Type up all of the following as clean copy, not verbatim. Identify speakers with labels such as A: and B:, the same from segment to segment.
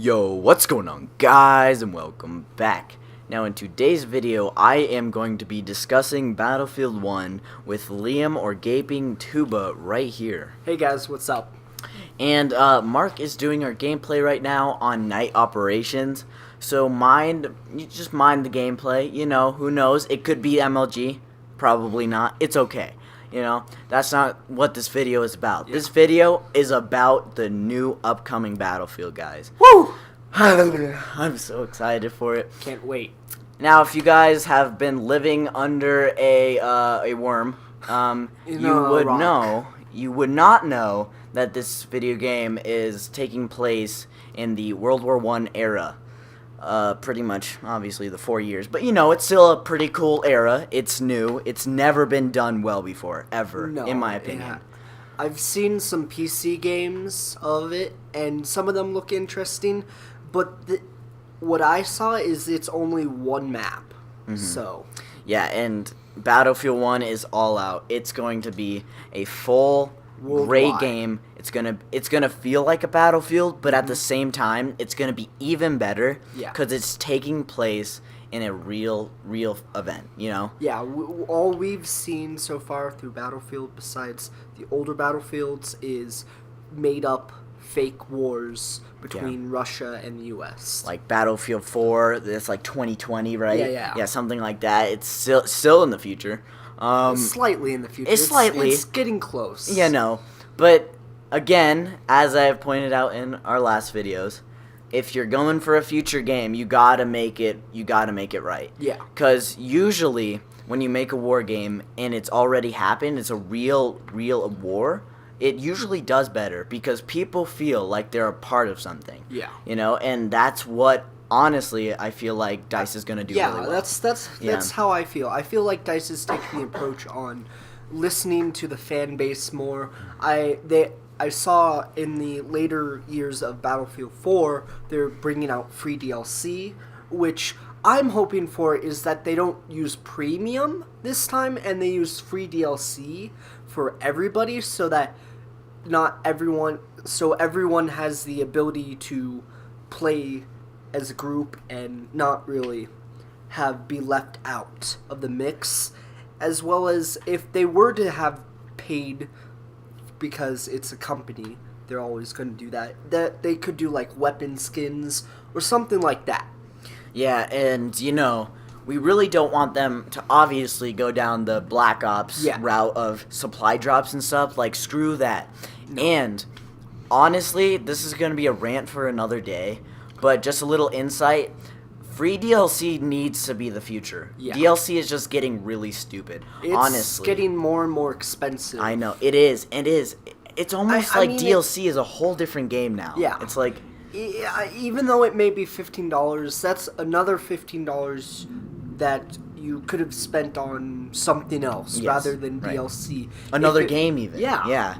A: Yo, what's going on, guys, and welcome back. Now, in today's video, I am going to be discussing Battlefield 1 with Liam or Gaping Tuba right here.
B: Hey guys, what's up?
A: And Mark is doing our gameplay right now on night operations. So just mind the gameplay. You know, who knows? It could be MLG. Probably not. It's okay. You know, that's not what this video is about. Yeah. This video is about the new upcoming Battlefield, guys.
B: Woo!
A: I'm so excited for it.
B: Can't wait.
A: Now, if you guys have been living under a worm, you would not know that this video game is taking place in the World War I era. Pretty much, obviously, the 4 years. But, you know, it's still a pretty cool era. It's new. It's never been done well before, ever, in my opinion.
B: Yeah. I've seen some PC games of it, and some of them look interesting. But what I saw is it's only one map. Mm-hmm. So
A: yeah, and Battlefield 1 is all out. It's going to be a full great game. It's gonna feel like a Battlefield, but at the same time, it's gonna be even better because it's taking place in a real event. You know?
B: Yeah. All we've seen so far through Battlefield, besides the older Battlefields, is made up fake wars between Russia and the U.S.
A: Like Battlefield 4, that's like 2020, right?
B: Yeah,
A: something like that. It's still in the future.
B: Slightly in the future.
A: It's
B: getting close.
A: Yeah, no. But again, as I have pointed out in our last videos, if you're going for a future game, you gotta make it right.
B: Yeah.
A: Because usually when you make a war game and it's already happened, it's a real war. It usually does better because people feel like they're a part of something. Yeah. You know, and that's what, honestly, I feel like DICE is going to do really well.
B: That's how I feel. I feel like DICE is taking the approach on listening to the fan base more. I saw in the later years of Battlefield 4, they're bringing out free DLC, which I'm hoping for is that they don't use premium this time and they use free DLC for everybody so that everyone has the ability to play as a group and not really be left out of the mix, as well as if they were to have paid because it's a company, they're always going to do that they could do like weapon skins or something like that.
A: Yeah, and you know, we really don't want them to obviously go down the Black Ops route of supply drops and stuff. Like, screw that. No. And honestly, this is going to be a rant for another day, but just a little insight. Free DLC needs to be the future. Yeah. DLC is just getting really stupid, honestly.
B: It's getting more and more expensive.
A: I know. It is. It's almost like DLC is a whole different game now. Yeah. It's like...
B: even though it may be $15, that's another $15 that you could have spent on something else rather than DLC.
A: Another game even. Yeah.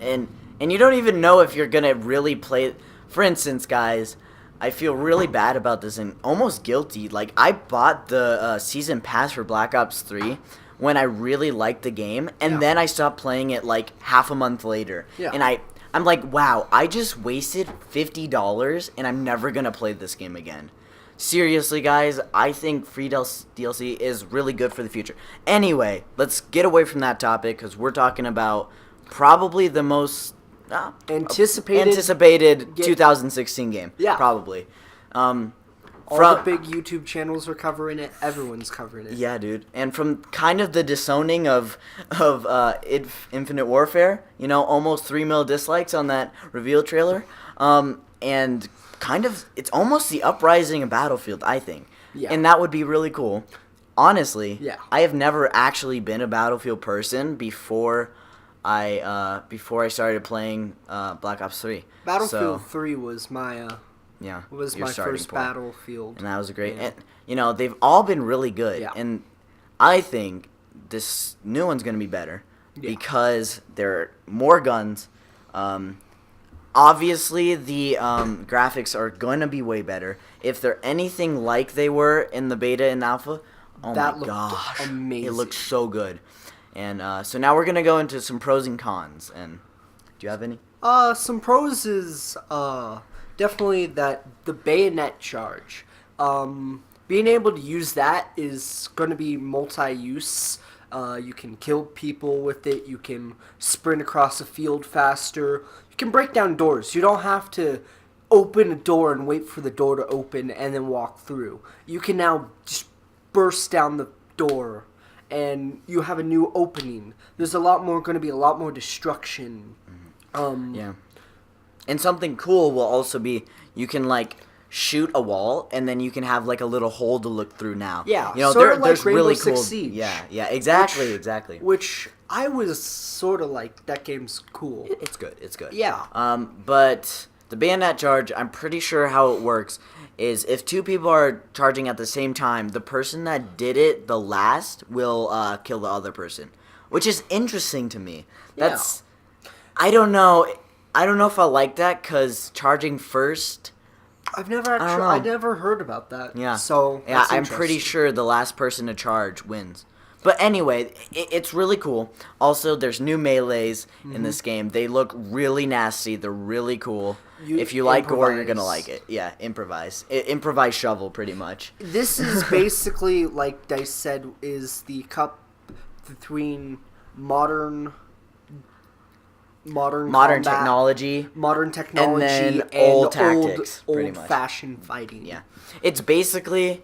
A: And you don't even know if you're going to really play... For instance, guys, I feel really bad about this and almost guilty. Like, I bought the season pass for Black Ops 3 when I really liked the game, and then I stopped playing it like half a month later. Yeah. And I'm like, wow, I just wasted $50 and I'm never going to play this game again. Seriously, guys, I think free DLC is really good for the future. Anyway, let's get away from that topic because we're talking about probably the most anticipated 2016 game. Yeah. Probably.
B: All the big YouTube channels are covering it. Everyone's covering it.
A: Yeah, dude. And from kind of the disowning of Infinite Warfare, you know, almost 3 million dislikes on that reveal trailer, and kind of, it's almost the uprising of Battlefield, I think. Yeah. And that would be really cool. Honestly, I have never actually been a Battlefield person before I started playing Black Ops 3.
B: Battlefield 3 was my...
A: it
B: was my first Battlefield.
A: And that was great. And, you know, they've all been really good. Yeah. And I think this new one's going to be better because there are more guns. Obviously, the graphics are going to be way better. If they're anything like they were in the beta and alpha, oh my gosh.
B: Amazing.
A: It looks so good. And so now we're going to go into some pros and cons. And do you have any?
B: Some pros is... definitely that the bayonet charge. Being able to use that is going to be multi-use. You can kill people with it. You can sprint across a field faster. You can break down doors. You don't have to open a door and wait for the door to open and then walk through. You can now just burst down the door and you have a new opening. There's going to be a lot more destruction.
A: Yeah. And something cool will also be you can like shoot a wall and then you can have like a little hole to look through now.
B: Yeah,
A: you know,
B: sort of like
A: there's
B: Rainbow
A: really
B: Six
A: cool.
B: Siege.
A: Yeah, exactly.
B: Which I was sort of like, that game's cool.
A: It's good.
B: Yeah.
A: But the bayonet charge, I'm pretty sure how it works is if two people are charging at the same time, the person that did it the last will kill the other person, which is interesting to me. That's I don't know if I like that because charging first.
B: I never heard about that.
A: Yeah.
B: So
A: yeah, I'm pretty sure the last person to charge wins. But anyway, it's really cool. Also, there's new melees in this game. They look really nasty. They're really cool. If you like gore, you're gonna like it. Yeah, improvise shovel, pretty much.
B: This is basically, like Dice said, is the cup between modern
A: technology, and then old tactics, pretty much.
B: Old-fashioned fighting.
A: Yeah, it's basically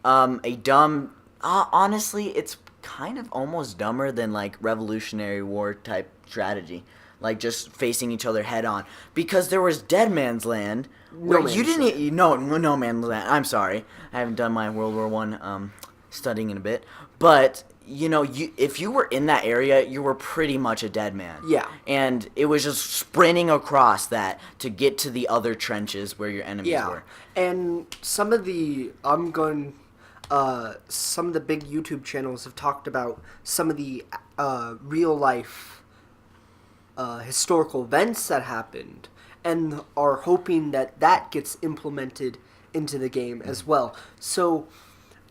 A: a dumb. Honestly, it's kind of almost dumber than like Revolutionary War type strategy, like just facing each other head on. Because there was Dead Man's Land. No Man's Land. I'm sorry, I haven't done my World War I studying in a bit, but. You know, if you were in that area, you were pretty much a dead man.
B: Yeah.
A: And it was just sprinting across that to get to the other trenches where your enemies were.
B: And some of the some of the big YouTube channels have talked about some of the real life historical events that happened and are hoping that gets implemented into the game as well. So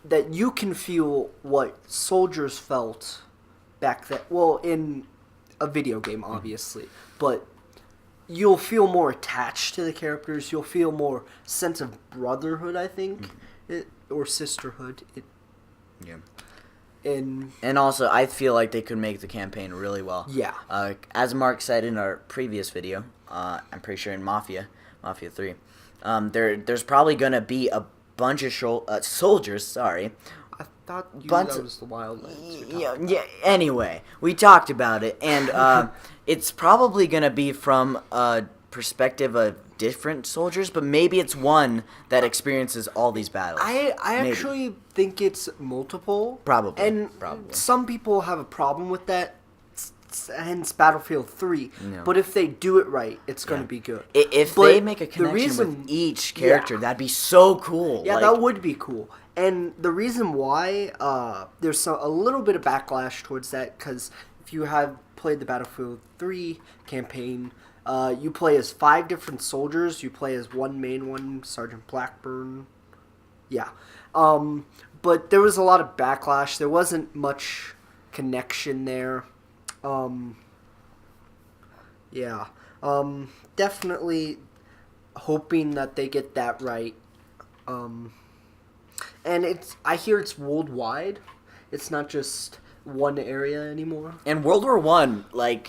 B: that you can feel what soldiers felt back then. Well, in a video game, obviously. But you'll feel more attached to the characters. You'll feel more sense of brotherhood, I think. Or sisterhood.
A: Yeah.
B: And
A: also, I feel like they could make the campaign really well.
B: Yeah.
A: As Mark said in our previous video, I'm pretty sure in Mafia 3, there's probably going to be a bunch of soldiers, sorry.
B: I thought that was the Wildlands.
A: Yeah, anyway, we talked about it, and it's probably going to be from a perspective of different soldiers, but maybe it's one that experiences all these battles.
B: I actually think it's multiple.
A: Probably.
B: And some people have a problem with that, hence Battlefield 3.
A: No.
B: But if they do it right, it's going to be good.
A: If they make a connection with each character, that'd be so cool.
B: Yeah, that would be cool. And the reason why there's a little bit of backlash towards that, because if you have played the Battlefield 3 campaign, you play as 5 different soldiers. You play as one main one, Sergeant Blackburn. Yeah. But there was a lot of backlash. There wasn't much connection there. Definitely hoping that they get that right. And I hear it's worldwide. It's not just one area anymore.
A: And World War I,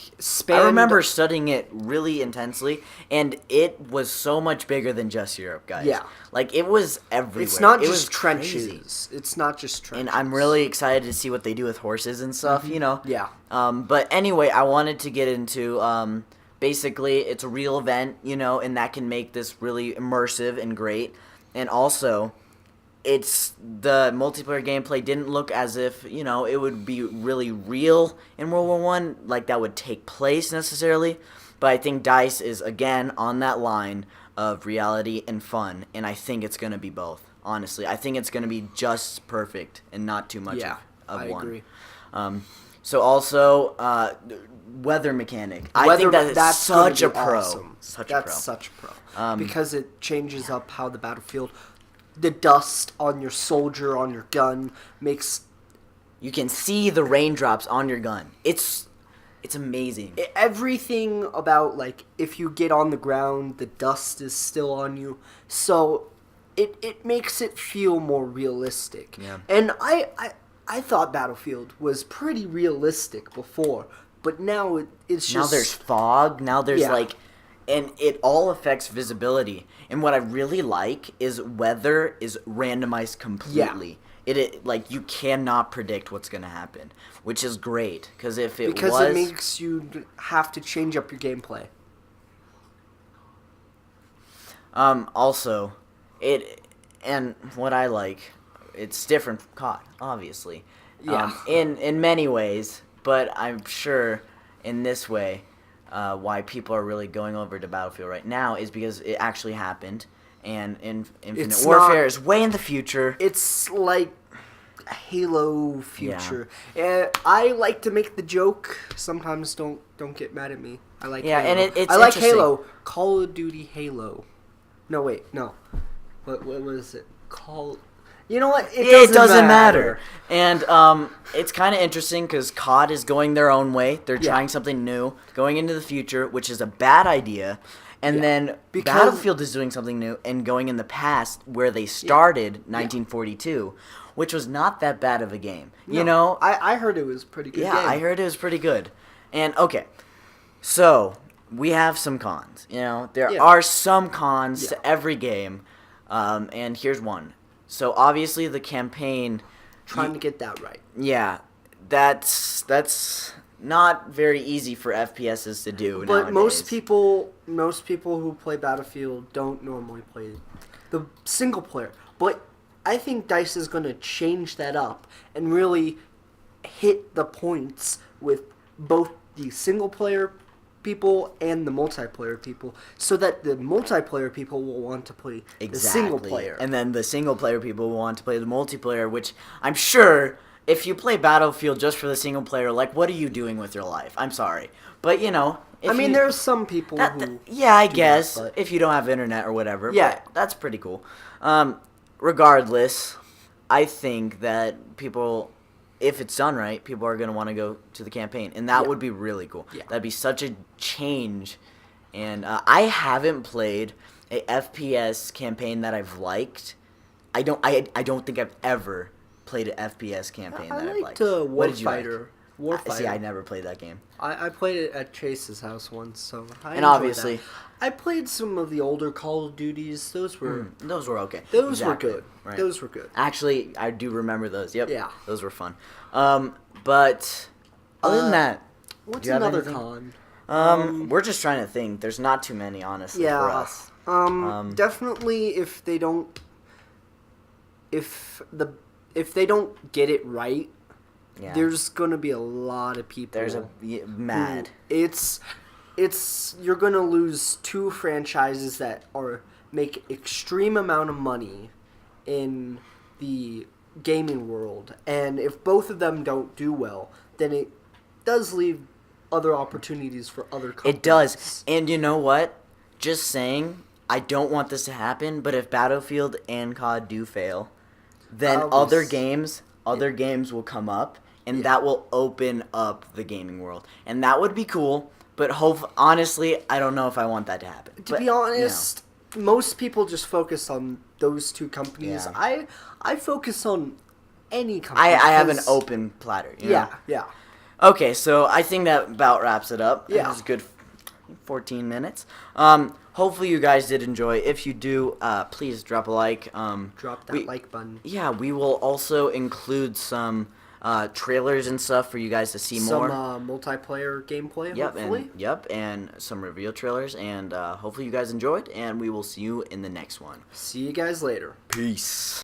A: I remember studying it really intensely, and it was so much bigger than just Europe, guys.
B: Yeah.
A: It was everywhere.
B: It's not
A: it
B: just
A: was
B: trenches.
A: Crazy.
B: It's not just trenches.
A: And I'm really excited to see what they do with horses and stuff, you know?
B: Yeah.
A: But anyway, I wanted to get into, basically, it's a real event, you know, and that can make this really immersive and great. And also, the multiplayer gameplay didn't look as if, you know, it would be really real in World War I, like that would take place necessarily. But I think DICE is, again, on that line of reality and fun, and I think it's going to be both, honestly. I think it's going to be just perfect and not too much of one. I agree. So also, weather mechanic. I think that's such a pro.
B: Awesome. Such a pro. Because it changes up how the battlefield... The dust on your soldier, on your gun, makes...
A: You can see the raindrops on your gun. It's amazing.
B: Everything about, like, if you get on the ground, the dust is still on you. So it makes it feel more realistic.
A: Yeah.
B: And I thought Battlefield was pretty realistic before, but now it's just...
A: Now there's fog. Now there's,
B: Yeah.
A: like... And it all affects visibility. And what I really like is weather is randomized completely. It like, you cannot predict what's going to happen, which is great. Because if it
B: Because
A: was...
B: it makes you have to change up your gameplay.
A: Also, and what I like, it's different from COD, obviously.
B: Yeah.
A: In many ways, but I'm sure in this way, why people are really going over to Battlefield right now is because it actually happened, and Infinite Warfare is way in the future.
B: It's like Halo future. I like to make the joke. Sometimes don't get mad at me. I like Halo.
A: And it's
B: I like
A: interesting.
B: Halo. Call of Duty Halo. No, wait, no. What was it? You know what?
A: It doesn't matter. And it's kind of interesting because COD is going their own way. They're trying something new, going into the future, which is a bad idea. And then Battlefield is doing something new and going in the past where they started 1942, which was not that bad of a game.
B: No,
A: you know?
B: I heard it was pretty good.
A: Yeah,
B: game.
A: I heard it was pretty good. And, okay, so we have some cons. You know, there are some cons to every game. And here's one. So obviously the campaign,
B: Trying to get that right.
A: yeah, that's not very easy for FPSs to do.
B: But
A: nowadays.
B: most people who play Battlefield don't normally play the single player. But I think DICE is going to change that up and really hit the points with both the single player people and the multiplayer people, so that the multiplayer people will want to play the single player.
A: And then the single player people will want to play the multiplayer, which I'm sure if you play Battlefield just for the single player, like, what are you doing with your life? I'm sorry. But, you know...
B: there's some people who...
A: Yeah, I guess,
B: that,
A: if you don't have internet or whatever.
B: Yeah.
A: But that's pretty cool. Regardless, I think that people... If it's done right, people are going to want to go to the campaign. And that would be really cool.
B: Yeah.
A: That'd be such a change. And I haven't played a FPS campaign that I've liked. I don't think I've ever played an FPS campaign that I've liked. What did you like?
B: Warfighter.
A: See, I never played that game.
B: I played it at Chase's house once, so I
A: And
B: enjoyed
A: obviously...
B: that. I played some of the older Call of Duties. Those were
A: okay.
B: Those were good.
A: Right.
B: Those were good.
A: Actually, I do remember those. Yep.
B: Yeah.
A: Those were fun. But other than that,
B: what's
A: do you have
B: another
A: anything?
B: con?
A: We're just trying to think. There's not too many, honestly, for us.
B: Definitely if they don't get it right, there's gonna be a lot of people.
A: There's mad.
B: You're gonna lose two franchises that make extreme amount of money in the gaming world, and if both of them don't do well, then it does leave other opportunities for other companies.
A: It does. And you know what? Just saying, I don't want this to happen, but if Battlefield and COD do fail, then other games will come up, and that will open up the gaming world. And that would be cool, but honestly, I don't know if I want that to happen.
B: To be honest, most people just focus on those two companies.
A: Yeah.
B: I focus on any company.
A: I have an open platter. You know?
B: Yeah.
A: Okay, so I think that about wraps it up.
B: Yeah.
A: It was a good 14 minutes. Hopefully you guys did enjoy. If you do, please drop a like.
B: Drop that like button.
A: Yeah, we will also include some trailers and stuff for you guys to see more.
B: Some multiplayer gameplay, hopefully.
A: And some reveal trailers. And hopefully you guys enjoyed, and we will see you in the next one.
B: See you guys later.
A: Peace.